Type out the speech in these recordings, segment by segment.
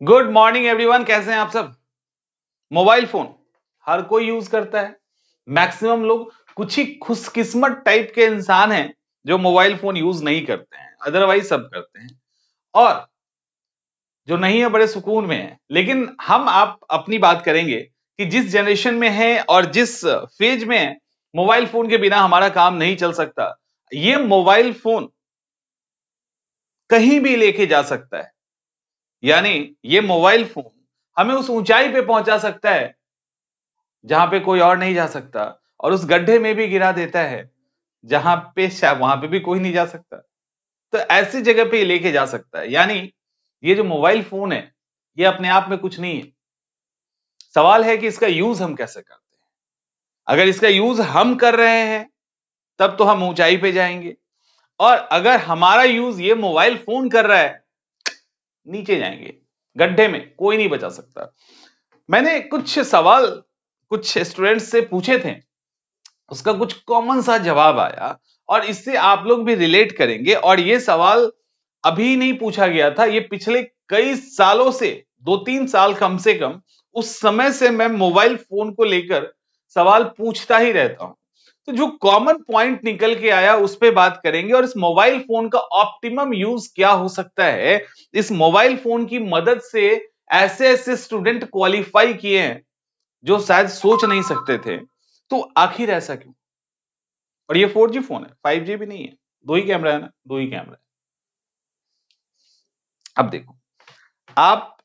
Good morning everyone, कैसे हैं आप सब। मोबाइल फोन हर कोई यूज करता है। मैक्सिमम लोग, कुछ ही खुशकिस्मत टाइप के इंसान हैं जो मोबाइल फोन यूज नहीं करते हैं, अदरवाइज सब करते हैं। और जो नहीं है बड़े सुकून में है। लेकिन हम आप अपनी बात करेंगे कि जिस जनरेशन में है और जिस फेज में है, मोबाइल फोन के बिना हमारा काम नहीं चल सकता। ये मोबाइल फोन कहीं भी लेके जा सकता है, यानी ये मोबाइल फोन हमें उस ऊंचाई पे पहुंचा सकता है जहां पे कोई और नहीं जा सकता, और उस गड्ढे में भी गिरा देता है जहां पे शायद वहां पे भी कोई नहीं जा सकता। तो ऐसी जगह पे ये लेके जा सकता है। यानी ये जो मोबाइल फोन है, ये अपने आप में कुछ नहीं है। सवाल है कि इसका यूज हम कैसे करते हैं। अगर इसका यूज हम कर रहे हैं तब तो हम ऊंचाई पे जाएंगे, और अगर हमारा यूज ये मोबाइल फोन कर रहा है, नीचे जाएंगे, गड्ढे में कोई नहीं बचा सकता। मैंने कुछ सवाल कुछ स्टूडेंट्स से पूछे थे, उसका कुछ कॉमन सा जवाब आया, और इससे आप लोग भी रिलेट करेंगे। और ये सवाल अभी नहीं पूछा गया था, ये पिछले कई सालों से, 2-3 साल कम से कम, उस समय से मैं मोबाइल फोन को लेकर सवाल पूछता ही रहता हूं। तो जो कॉमन पॉइंट निकल के आया उस पे बात करेंगे, और इस मोबाइल फोन का ऑप्टिमम यूज क्या हो सकता है। इस मोबाइल फोन की मदद से ऐसे ऐसे स्टूडेंट क्वालिफाई किए हैं जो शायद सोच नहीं सकते थे। तो आखिर ऐसा क्यों। और ये 4G फोन है, 5G भी नहीं है। दो ही कैमरा है ना, दो ही कैमरा है। अब देखो, आप,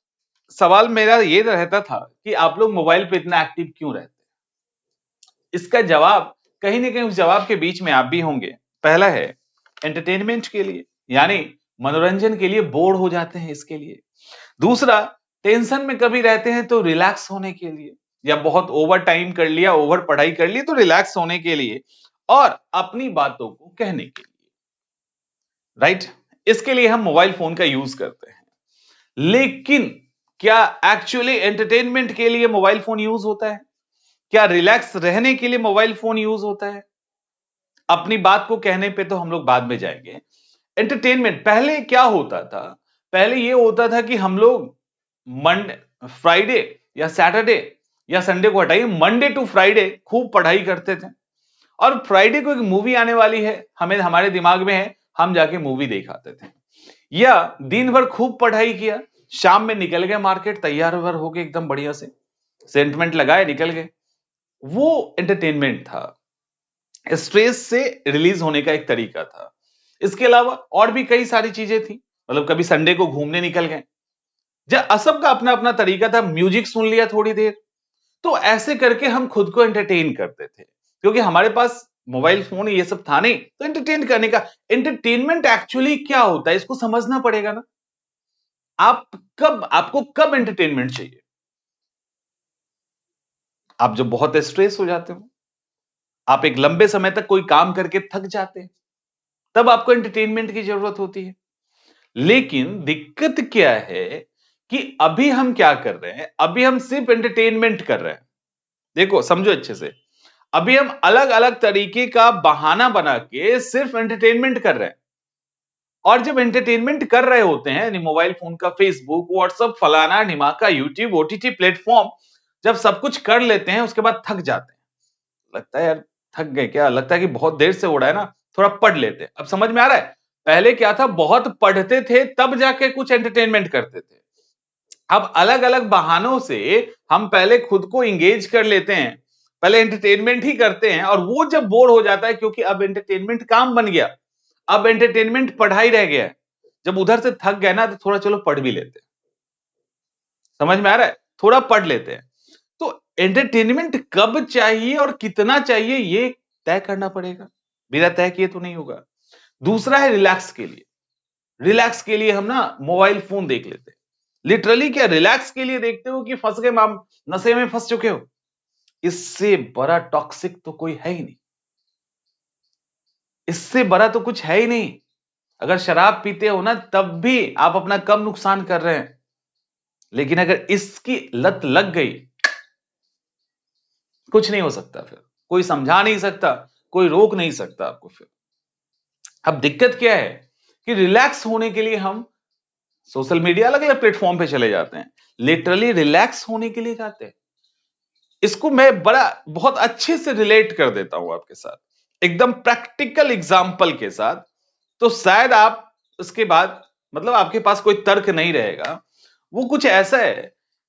सवाल मेरा ये रहता था कि आप लोग मोबाइल पे इतना एक्टिव क्यों रहते हैं। इसका जवाब कहीं ना कहीं उस जवाब के बीच में आप भी होंगे। पहला है एंटरटेनमेंट के लिए, यानी मनोरंजन के लिए, बोर हो जाते हैं इसके लिए। दूसरा, टेंशन में कभी रहते हैं तो रिलैक्स होने के लिए, या बहुत ओवर टाइम कर लिया, ओवर पढ़ाई कर ली तो रिलैक्स होने के लिए, और अपनी बातों को कहने के लिए। राइट, इसके लिए हम मोबाइल फोन का यूज करते हैं। लेकिन क्या एक्चुअली एंटरटेनमेंट के लिए मोबाइल फोन यूज होता है? क्या रिलैक्स रहने के लिए मोबाइल फोन यूज होता है? अपनी बात को कहने पे तो हम लोग बाद में जाएंगे। एंटरटेनमेंट पहले क्या होता था? पहले ये होता था कि हम लोग मंडे, फ्राइडे या सैटरडे या संडे को हटाइए, मंडे टू फ्राइडे खूब पढ़ाई करते थे। और फ्राइडे को एक मूवी आने वाली है, हमें हमारे दिमाग में है, हम जाके मूवी देख आते थे। या दिन भर खूब पढ़ाई किया, शाम में निकल गए मार्केट, तैयार व्यार होके एकदम बढ़िया से, सेंटिमेंट लगाए, निकल गए। वो एंटरटेनमेंट था, स्ट्रेस से रिलीज होने का एक तरीका था। इसके अलावा और भी कई सारी चीजें थी, मतलब कभी संडे को घूमने निकल गए। जब सबका अपना अपना तरीका था, म्यूजिक सुन लिया थोड़ी देर। तो ऐसे करके हम खुद को एंटरटेन करते थे, क्योंकि हमारे पास मोबाइल फोन ये सब था नहीं। तो एंटरटेन करने का, एंटरटेनमेंट एक्चुअली क्या होता है इसको समझना पड़ेगा ना। आपको कब एंटरटेनमेंट चाहिए? आप जब बहुत स्ट्रेस हो जाते हो, आप एक लंबे समय तक कोई काम करके थक जाते हैं, तब आपको एंटरटेनमेंट की जरूरत होती है। लेकिन दिक्कत क्या है कि अभी हम क्या कर रहे हैं, अभी हम सिर्फ एंटरटेनमेंट कर रहे हैं। देखो, समझो अच्छे से, अभी हम अलग अलग तरीके का बहाना बना के सिर्फ एंटरटेनमेंट कर रहे हैं। और जब एंटरटेनमेंट कर रहे होते हैं, मोबाइल फोन का फेसबुक, व्हाट्सएप, फलाना ढिमाका, यूट्यूब, ओटीटी प्लेटफॉर्म, जब सब कुछ कर लेते हैं, उसके बाद थक जाते हैं। लगता है यार, थक गए क्या, लगता है कि बहुत देर से उड़ा है ना, थोड़ा पढ़ लेते हैं। अब समझ में आ रहा है, पहले क्या था, बहुत पढ़ते थे तब जाके कुछ एंटरटेनमेंट करते थे। अब अलग अलग बहानों से हम पहले खुद को इंगेज कर लेते हैं, पहले एंटरटेनमेंट ही करते हैं, और वो जब बोर हो जाता है, क्योंकि अब एंटरटेनमेंट काम बन गया, अब एंटरटेनमेंट पढ़ाई रह गया है। जब उधर से थक गए ना, तो थोड़ा चलो पढ़ भी लेते हैं। समझ में आ रहा है, थोड़ा पढ़ लेते हैं। तो एंटरटेनमेंट कब चाहिए और कितना चाहिए, ये तय करना पड़ेगा, बिना तय किए तो नहीं होगा। दूसरा है रिलैक्स के लिए। रिलैक्स के लिए हम ना मोबाइल फोन देख लेते हैं। लिटरली क्या रिलैक्स के लिए देखते हो कि फंस गए, माम नशे में फंस चुके हो? इससे बड़ा टॉक्सिक तो कोई है ही नहीं, इससे बड़ा तो कुछ है ही नहीं। अगर शराब पीते हो ना, तब भी आप अपना कम नुकसान कर रहे हैं। लेकिन अगर इसकी लत लग गई, कुछ नहीं हो सकता, फिर कोई समझा नहीं सकता, कोई रोक नहीं सकता आपको फिर। अब दिक्कत क्या है कि रिलैक्स होने के लिए हम सोशल मीडिया अलग अलग प्लेटफॉर्म पे चले जाते हैं, लिटरली रिलैक्स होने के लिए जाते हैं। इसको मैं बहुत अच्छे से रिलेट कर देता हूं आपके साथ, एकदम प्रैक्टिकल एग्जाम्पल के साथ। तो शायद आप उसके बाद मतलब आपके पास कोई तर्क नहीं रहेगा। वो कुछ ऐसा है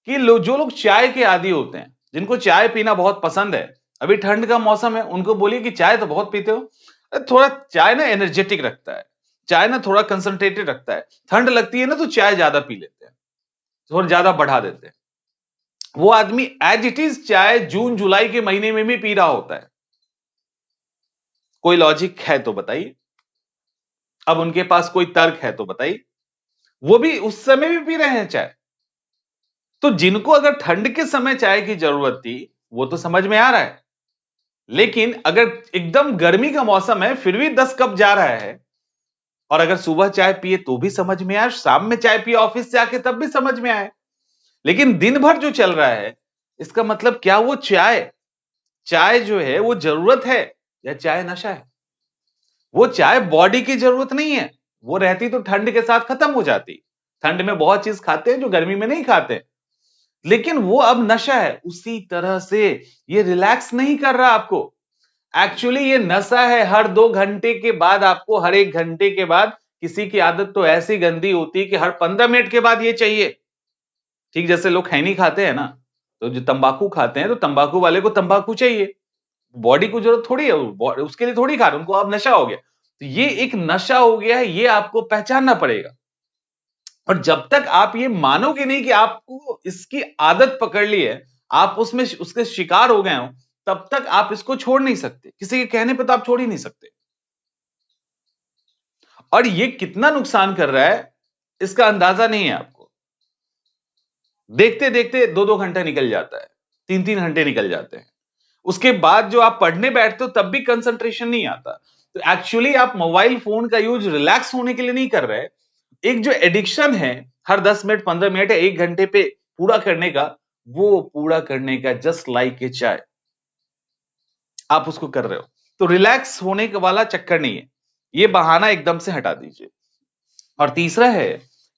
कि जो लोग चाय के आदी होते हैं, जिनको चाय पीना बहुत पसंद है, अभी ठंड का मौसम है, उनको बोलिए कि चाय तो बहुत पीते हो, थोड़ा चाय ना एनर्जेटिक रखता है, चाय ना थोड़ा कंसंट्रेटेड रखता है, ठंड लगती है ना तो चाय ज्यादा पी लेते हैं, थोड़ा ज्यादा बढ़ा देते हैं। वो आदमी एज इट इज चाय जून जुलाई के महीने में भी पी रहा होता है। कोई लॉजिक है तो बताइए, अब उनके पास कोई तर्क है तो बताइए। वो भी उस समय भी पी रहे हैं चाय। तो जिनको अगर ठंड के समय चाय की जरूरत थी, वो तो समझ में आ रहा है। लेकिन अगर एकदम गर्मी का मौसम है फिर भी 10 कप जा रहा है, और अगर सुबह चाय पिए तो भी समझ में आए, शाम में चाय पिए ऑफिस से आके तब भी समझ में आए, लेकिन दिन भर जो चल रहा है, इसका मतलब क्या वो चाय चाय जो है वो जरूरत है या चाय नशा है? वो चाय बॉडी की जरूरत नहीं है, वो रहती तो ठंड के साथ खत्म हो जाती। ठंड में बहुत चीज खाते हैं जो गर्मी में नहीं खाते, लेकिन वो अब नशा है। उसी तरह से ये रिलैक्स नहीं कर रहा आपको, एक्चुअली ये नशा है। हर 2 घंटे के बाद आपको, हर 1 घंटे के बाद, किसी की आदत तो ऐसी गंदी होती है कि हर 15 मिनट के बाद ये चाहिए। ठीक जैसे लोग खैनी खाते हैं ना, तो जो तंबाकू खाते हैं तो तंबाकू वाले को तंबाकू चाहिए, बॉडी को जरूरत थोड़ी है, उसके लिए थोड़ी खा रहे, उनको अब नशा हो गया। तो ये एक नशा हो गया है, ये आपको पहचानना पड़ेगा। और जब तक आप ये मानोगे नहीं कि आपको इसकी आदत पकड़ ली है, आप उसमें उसके शिकार हो गए हो, तब तक आप इसको छोड़ नहीं सकते। किसी के कहने पे तो आप छोड़ ही नहीं सकते। और ये कितना नुकसान कर रहा है इसका अंदाजा नहीं है आपको। देखते देखते 2-2 घंटा निकल जाता है, 3-3 घंटे निकल जाते हैं। उसके बाद जो आप पढ़ने बैठते हो तब भी कंसंट्रेशन नहीं आता। तो एक्चुअली आप मोबाइल फोन का यूज रिलैक्स होने के लिए नहीं कर रहे। एक जो एडिक्शन है हर 10 मिनट, 15 मिनट या 1 घंटे पे पूरा करने का, वो पूरा करने का जस्ट लाइक ए चाय, आप उसको कर रहे हो। तो रिलैक्स होने का वाला चक्कर नहीं है, ये बहाना एकदम से हटा दीजिए। और तीसरा है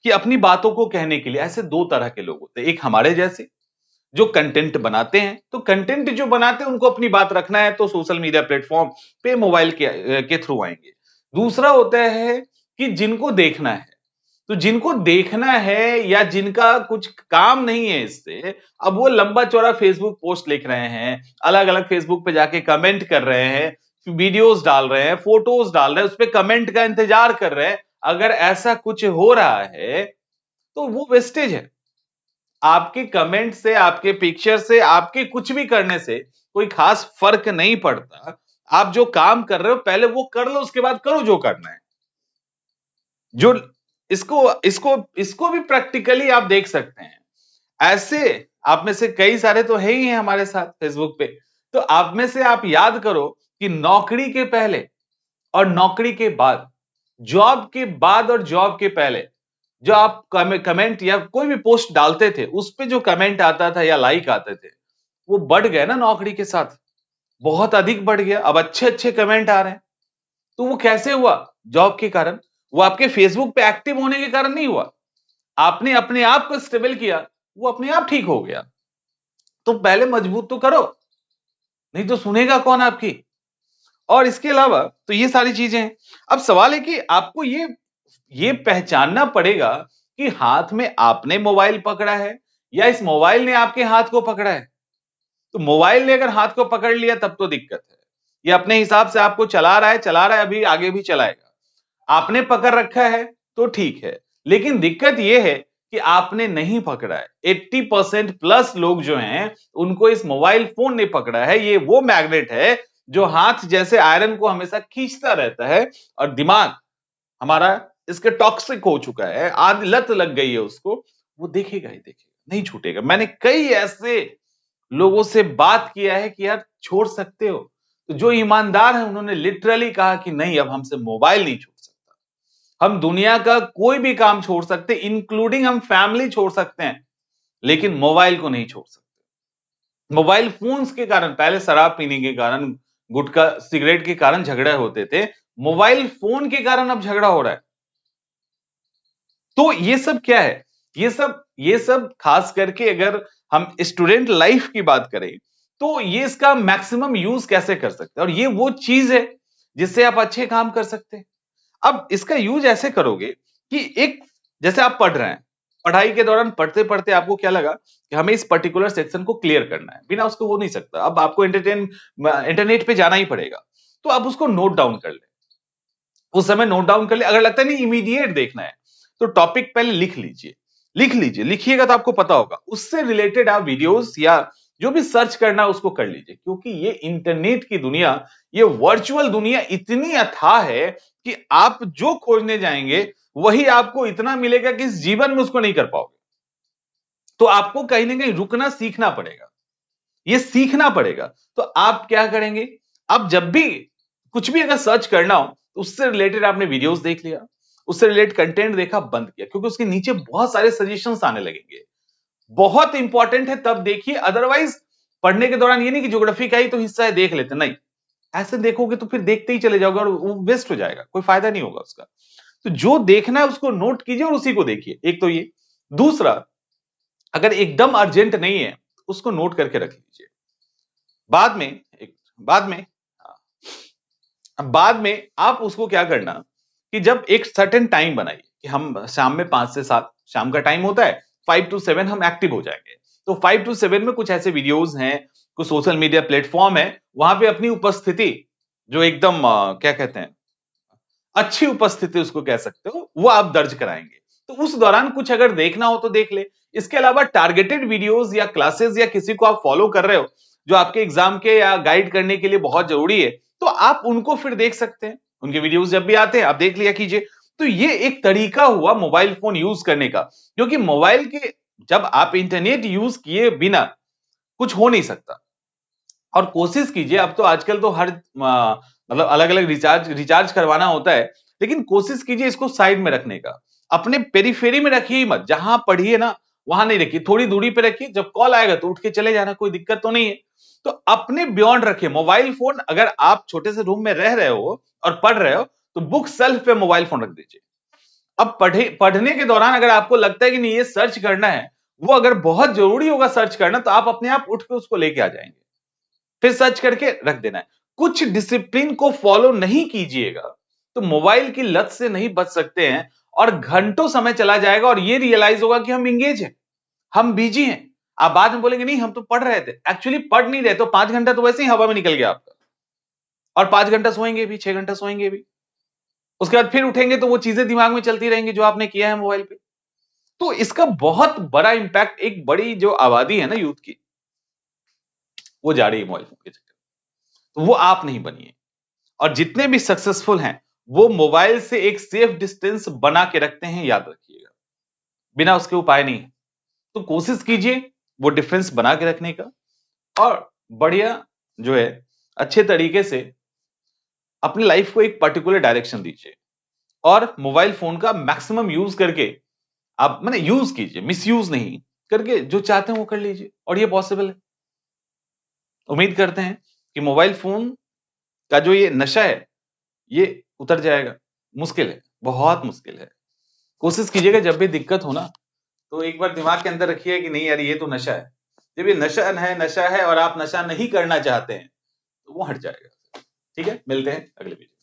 कि अपनी बातों को कहने के लिए ऐसे दो तरह के लोग होते हैं। एक हमारे जैसे जो कंटेंट बनाते हैं, तो कंटेंट जो बनाते हैं उनको अपनी बात रखना है तो सोशल मीडिया प्लेटफॉर्म पे मोबाइल के थ्रू आएंगे। दूसरा होता है कि जिनको देखना है, तो जिनको देखना है या जिनका कुछ काम नहीं है इससे, अब वो लंबा चौड़ा फेसबुक पोस्ट लिख रहे हैं, अलग अलग फेसबुक पे जाके कमेंट कर रहे हैं, वीडियोस डाल रहे हैं, फोटोज डाल रहे हैं, उस पर कमेंट का इंतजार कर रहे हैं। अगर ऐसा कुछ हो रहा है तो वो वेस्टेज है। आपके कमेंट से, आपके पिक्चर से, आपके कुछ भी करने से कोई खास फर्क नहीं पड़ता। आप जो काम कर रहे हो पहले वो कर लो, उसके बाद करो जो करना है। जो इसको इसको इसको भी प्रैक्टिकली आप देख सकते हैं। ऐसे आप में से कई सारे तो है ही हैं हमारे साथ फेसबुक पे। तो आप में से आप याद करो कि नौकरी के पहले और नौकरी के बाद, जॉब के बाद और जॉब के पहले, जो आप कमेंट या कोई भी पोस्ट डालते थे उस पे जो कमेंट आता था या लाइक आते थे, वो बढ़ गए ना नौकरी के साथ, बहुत अधिक बढ़ गया। अब अच्छे अच्छे कमेंट आ रहे हैं। तो वो कैसे हुआ? जॉब के कारण। वो आपके फेसबुक पे एक्टिव होने के कारण नहीं हुआ, आपने अपने आप को स्टेबल किया, वो अपने आप ठीक हो गया। तो पहले मजबूत तो करो, नहीं तो सुनेगा कौन आपकी। और इसके अलावा तो ये सारी चीजें हैं। अब सवाल है कि आपको ये पहचानना पड़ेगा कि हाथ में आपने मोबाइल पकड़ा है या इस मोबाइल ने आपके हाथ को पकड़ा है। तो मोबाइल ने अगर हाथ को पकड़ लिया तब तो दिक्कत है, ये अपने हिसाब से आपको चला रहा है, अभी आगे भी चलाएगा। आपने पकड़ रखा है तो ठीक है, लेकिन दिक्कत यह है कि आपने नहीं पकड़ा है। 80% प्लस लोग जो हैं उनको इस मोबाइल फोन ने पकड़ा है। ये वो मैग्नेट है जो हाथ जैसे आयरन को हमेशा खींचता रहता है, और दिमाग हमारा इसके टॉक्सिक हो चुका है, आदि लत लग गई है उसको। वो देखेगा ही देखेगा, नहीं छूटेगा। मैंने कई ऐसे लोगों से बात किया है कि यार छोड़ सकते हो, तो जो ईमानदार है उन्होंने लिटरली कहा कि नहीं, अब हमसे मोबाइल नहीं छूट सकता। हम दुनिया का कोई भी काम छोड़ सकते, इंक्लूडिंग हम फैमिली छोड़ सकते हैं, लेकिन मोबाइल को नहीं छोड़ सकते। मोबाइल फोन्स के कारण, पहले शराब पीने के कारण, गुटखा सिगरेट के कारण झगड़े होते थे, मोबाइल फोन के कारण अब झगड़ा हो रहा है। तो ये सब क्या है, ये सब खास करके अगर हम स्टूडेंट लाइफ की बात करें तो ये इसका मैक्सिमम यूज कैसे कर सकते हैं, और ये वो चीज है जिससे आप अच्छे काम कर सकते हैं। अब इसका यूज ऐसे करोगे कि एक, जैसे आप पढ़ रहे हैं, पढ़ाई के दौरान पढ़ते पढ़ते आपको क्या लगा कि हमें इस पर्टिकुलर सेक्शन को क्लियर करना है, बिना उसको हो नहीं सकता, अब आपको इंटरनेट पे जाना ही पड़ेगा, तो आप उसको नोट डाउन कर ले, उस समय नोट डाउन कर ले। अगर लगता है नहीं इमीडिएट देखना है तो टॉपिक पहले लिख लीजिए, लिखिएगा तो आपको पता होगा, उससे रिलेटेड आप वीडियोस या जो भी सर्च करना है उसको कर लीजिए, क्योंकि ये इंटरनेट की दुनिया, ये वर्चुअल दुनिया इतनी अथाह है कि आप जो खोजने जाएंगे वही आपको इतना मिलेगा कि इस जीवन में उसको नहीं कर पाओगे। तो आपको कहीं ना कहीं रुकना सीखना पड़ेगा, ये सीखना पड़ेगा। तो आप क्या करेंगे, अब जब भी कुछ भी अगर सर्च करना हो तो उससे रिलेटेड आपने वीडियोस देख लिया, उससे रिलेटेड कंटेंट देखा, बंद किया, क्योंकि उसके नीचे बहुत सारे सजेशंस आने लगेंगे। बहुत इंपॉर्टेंट है तब देखिए, अदरवाइज पढ़ने के दौरान ये नहीं कि ज्योग्राफी का ही तो हिस्सा है देख लेते, नहीं, ऐसे देखोगे तो फिर देखते ही चले जाओगे और वो वेस्ट हो जाएगा, कोई फायदा नहीं होगा उसका। तो जो देखना है उसको नोट कीजिए और उसी को देखिए, एक तो ये। दूसरा, अगर एकदम अर्जेंट नहीं है उसको नोट करके रख लीजिए, बाद में एक बाद में बाद में आप उसको क्या करना कि जब एक सर्टेन टाइम बनाइए कि हम शाम में 5 से 7 शाम का टाइम होता है, 5 to 7 हम एक्टिव हो जाएंगे। तो 5 to 7 में कुछ ऐसे वीडियोस हैं, कुछ सोशल मीडिया प्लेटफॉर्म है, वहां पे अपनी उपस्थिति जो एकदम क्या कहते हैं, अच्छी उपस्थिति उसको कह सकते हो, वो आप दर्ज कराएंगे। तो उस दौरान कुछ अगर देखना हो तो देख ले। इसके अलावा टारगेटेड वीडियोस या क्लासेस या किसी को आप फॉलो कर रहे हो जो आपके एग्जाम के या गाइड करने के लिए बहुत जरूरी है, तो आप उनको फिर देख सकते हैं, उनके वीडियोस जब भी आते हैं आप देख लिया कीजिए। तो ये एक तरीका हुआ मोबाइल फोन यूज करने का, क्योंकि मोबाइल के, जब आप इंटरनेट यूज किए बिना कुछ हो नहीं सकता। और कोशिश कीजिए, अब तो आजकल तो हर मतलब अलग अलग रिचार्ज करवाना होता है, लेकिन कोशिश कीजिए इसको साइड में रखने का, अपने पेरीफेरी में रखिए मत, जहां पढ़िए ना वहां नहीं रखिए, थोड़ी दूरी पे रखिए, जब कॉल आएगा तो उठ के चले जाना, कोई दिक्कत तो नहीं है। तो अपने बियॉन्ड रखिए मोबाइल फोन, अगर आप छोटे से रूम में रह रहे हो और पढ़ रहे हो तो बुक सेल्फ पे मोबाइल फोन रख दीजिए। अब पढ़ने के दौरान अगर आपको लगता है कि नहीं ये सर्च करना है, वो अगर बहुत जरूरी होगा सर्च करना, तो आप अपने आप उठ के उसको लेके आ जाएंगे, फिर सर्च करके रख देना है। कुछ डिसिप्लिन को फॉलो नहीं कीजिएगा तो मोबाइल की लत से नहीं बच सकते हैं, और घंटों समय चला जाएगा और ये रियलाइज होगा कि हम इंगेज हैं, हम बिजी हैं। आप बाद में बोलेंगे नहीं हम तो पढ़ रहे थे, एक्चुअली पढ़ नहीं रहे, तो 5 घंटा तो वैसे ही हवा में निकल गया आपका, और 5 घंटा सोएंगे भी, 6 घंटा सोएंगे भी, उसके बाद फिर उठेंगे तो वो चीजें दिमाग में चलती रहेंगी जो आपने किया है मोबाइल पे। तो इसका बहुत बड़ा इंपैक्ट, एक बड़ी जो आबादी है ना यूथ की, वो जा रही है मोबाइल फोन के चक्कर में। तो वो आप नहीं बनिए, और जितने भी सक्सेसफुल हैं वो मोबाइल से एक सेफ डिस्टेंस बना के रखते हैं, याद रखिएगा, बिना उसके उपाय नहीं। तो कोशिश कीजिए वो डिफरेंस बना के रखने का, और बढ़िया जो है अच्छे तरीके से अपनी लाइफ को एक पर्टिकुलर डायरेक्शन दीजिए, और मोबाइल फोन का मैक्सिमम यूज करके आप मैंने यूज कीजिए, मिसयूज नहीं करके, जो चाहते हैं वो कर लीजिए, और ये पॉसिबल है। उम्मीद करते हैं कि मोबाइल फोन का जो ये नशा है ये उतर जाएगा। मुश्किल है, बहुत मुश्किल है। कोशिश कीजिएगा जब भी दिक्कत हो ना, तो एक बार दिमाग के अंदर रखिए कि नहीं यार ये तो नशा है। जब ये नशा है और आप नशा नहीं करना चाहते हैं तो वो हट जाएगा। ठीक है, मिलते हैं अगले वीडियो।